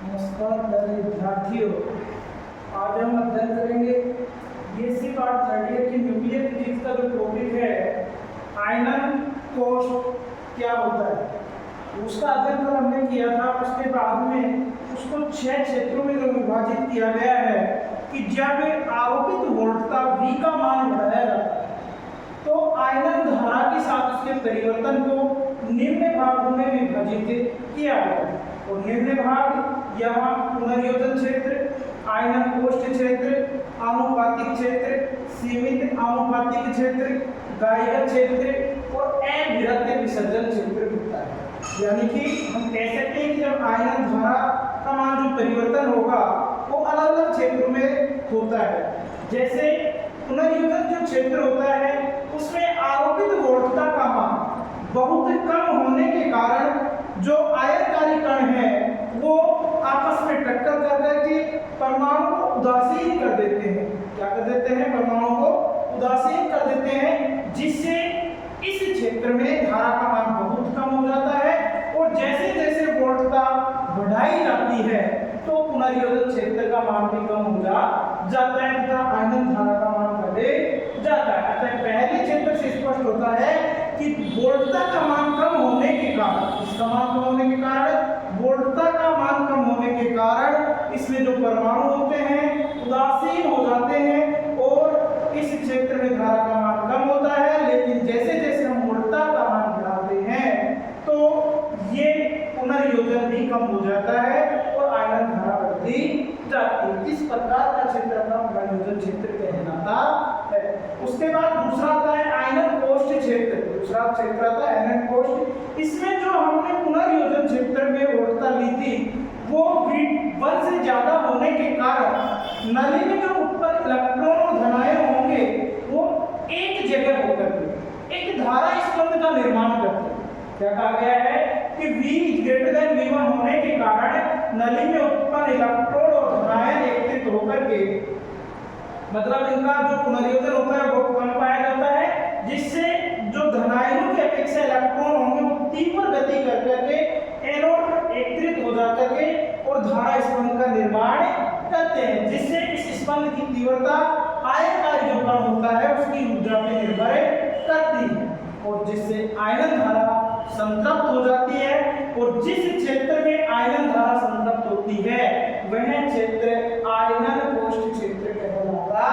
नमस्कार प्यारे विद्यार्थियों, आज हम अध्ययन करेंगे बीएससी पार्ट 30 की न्यूक्लियर फिजिक्स का जो टॉपिक है आयनन कोष क्या होता है उसका अध्ययन कल हमने किया था। उसके बाद में उसको 6 क्षेत्रों में जो विभाजित किया गया है कि जब आरोपित वोल्टता V का मान बढ़ाया जाता है तो आयनन धारा के साथ उसके परिवर्तन को निम्न भागों में विभाजित किया गया है। और निम्न भाग यहाँ पुनर्योजन क्षेत्र, आयनन कोष्ठ क्षेत्र, आनुपातिक क्षेत्र, सीमित आनुपातिक क्षेत्र, गाइगर क्षेत्र और अविरत विसर्जन क्षेत्र होता है। यानी कि हम कह सकते हैं कि जब आयनन धारा का मान जो परिवर्तन होगा वो अलग अलग क्षेत्रों में होता है। जैसे पुनर्योजन जो क्षेत्र होता है उसमें आरोपित वोल्टता का मान बहुत कम होने के कारण जो आयनकारी कण है वो आपस में टक्कर कर करके परमाणु को उदासीन कर देते हैं। क्या कर देते हैं? परमाणु को उदासीन कर देते हैं, जिससे इस क्षेत्र में धारा का मान बहुत कम हो जाता है। और जैसे जैसे वोल्टता बढ़ाई जाती है तो पुनर्योजन क्षेत्र का मान भी कम हो जाता है तथा आयनन धारा का मान बढ़े जाता है। अतः पहले क्षेत्र से स्पष्ट होता है कि वोल्टता का मान कम होने के कारण, इसका मान कम होने के कारण, वोल्टता का मान कम होने के कारण इसमें जो परमाणु होते हैं उदासीन हो जाते हैं और इस क्षेत्र में धारा का मान कम होता है। लेकिन जैसे जैसे हम वोल्टता का मान बढ़ाते हैं तो ये पुनर्योजन भी कम हो जाता है और आयनन धारा बढ़ती जाती है। इस प्रकार का क्षेत्र अपना पुनर्योजन क्षेत्र कहलाता है। उसके बाद दूसरा आता है आयनन कोष्ठ क्षेत्र। दूसरा क्षेत्र आता है आयनन कोष्ठ। इसमें जो हमने पुनर्योजन क्षेत्र में वोल्टता ली थी वो V1 से ज्यादा होने के कारण नली में जो ऊपर इलेक्ट्रॉन और धनायन होंगे वो एक जगह होकर के एक धारा स्पंद का निर्माण करते हैं। क्या कहा गया है कि V>V1 होने के कारण नली में उत्पन्न इलेक्ट्रॉन और धनायन एकत्रित होकर के मतलब इनका जो पुनर्योजन होता है वो कम पाया जाता है, जिससे जो धनायनों की अपेक्षा इलेक्ट्रॉन होंगे वो तीव्र गति कर करके एनोड एकत्रित हो जाकर के और धारा स्पंद का निर्माण करते हैं, जिससे इस स्पंद की तीव्रता आयनकारी जो कण होता है उसकी ऊर्जा पर निर्भर करती है और जिससे आयनन धारा संतृप्त हो जाती है। और जिस क्षेत्र में आयनन धारा संतृप्त होती है वह क्षेत्र आयनन कोष्ठ क्षेत्र कहलाता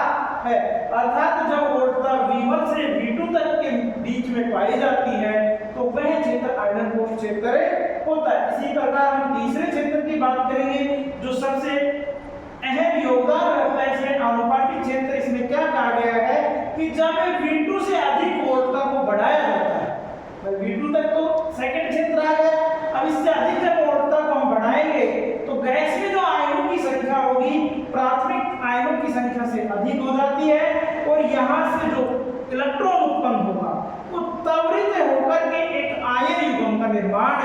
है। अर्थात जब वोल्टता V1 से V2 तक के बीच में पाई जाती है तो वह क्षेत्र आयनन कोष्ठ क्षेत्र होता है। इसी प्रकार हम तीसरे क्षेत्र की बात करेंगे जो सबसे अहम योगदान रखता है इसमें आनुपातिक क्षेत्र। इसमें क्या कहा गया है कि जब V2 से अधिक वोल्टता को बढ़ाया जाता है, V2 तक तो सेकंड क्षेत्र आ गया, अब इससे अधिक जब वोल्टता को हम बढ़ाएंगे तो गैस में जो आयनों की संख्या होगी प्राथमिक आयनों की संख्या से अधिक हो जाती है और यहाँ से जो इलेक्ट्रॉन उत्पन्न होगा वो त्वरित होकर के एक आयन युग्म का निर्माण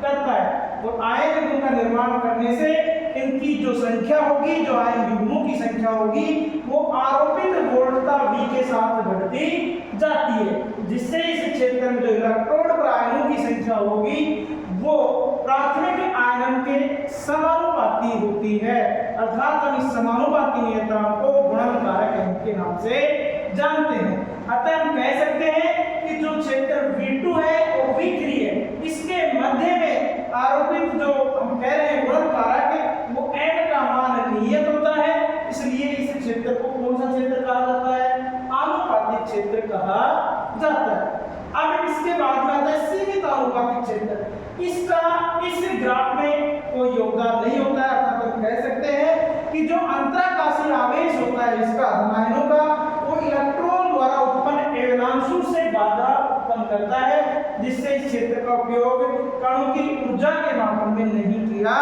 करता है। और आयन युग्म का निर्माण करने से इनकी जो संख्या होगी, जो आयन युग्मों की संख्या होगी वो आरोपित वोल्टता V के साथ बढ़ती जाती है, जिससे इस क्षेत्र में जो इलेक्ट्रोड पर आयनों की संख्या होगी वो प्राथमिक आयनन के समानुपाती होती है। अर्थात हम इस समानुपाती नियतांक को गुणन कारक के नाम से जानते हैं। अतः हम कह सकते हैं कि जो क्षेत्र V2 है और V3 है इसके मध्य में आरोपित जो हम कह रहे हैं गुणन कारक वो n का मान नियत होता है, इसलिए इस क्षेत्र को कौन सा क्षेत्र कहा जाता है? आनुपातिक क्षेत्र कहा जाता है। अब इसके बाद में आता है सीमित आनुपातिक क्षेत्र। इसका इस ग्राफ में कोई योगदान नहीं होता है। अर्थात हम कह सकते हैं कि जो अंतराकाशीय आवेश होता है इसका धनायनों का वो इलेक्ट्रॉन द्वारा उत्पन्न एवलांशों से बाधा उत्पन्न करता है, जिससे इस क्षेत्र का उपयोग कणों की ऊर्जा के मापन में नहीं किया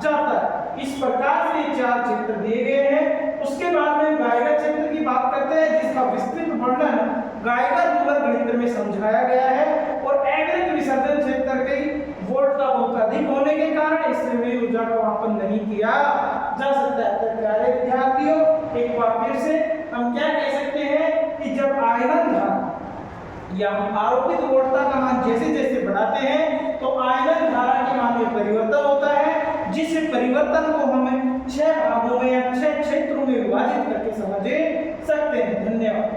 जाता है। इस प्रकार से 4 क्षेत्र दिए गए हैं। उसके बाद में गाइगर क्षेत्र की बात करते हैं जिसका विस्तृत वर्णन गाइगर मूलर गणित में समझाया गया है। और अविरत विसर्जन क्षेत्र की वोल्टता बहुत अधिक होने के कारण इससे भी ऊर्जा का मापन नहीं किया जा सकता है। तो प्यारे विद्यार्थियों एक बार फिर से हम क्या कह सकते हैं कि जब आयनन धारा या आरोपित वोल्टता का मान जैसे जैसे बढ़ाते हैं तो आयनन धारा के मान में परिवर्तन होता है, जिस परिवर्तन को हम 6 भागों में या 6 क्षेत्रों में विभाजित करके समझ सकते हैं। धन्यवाद।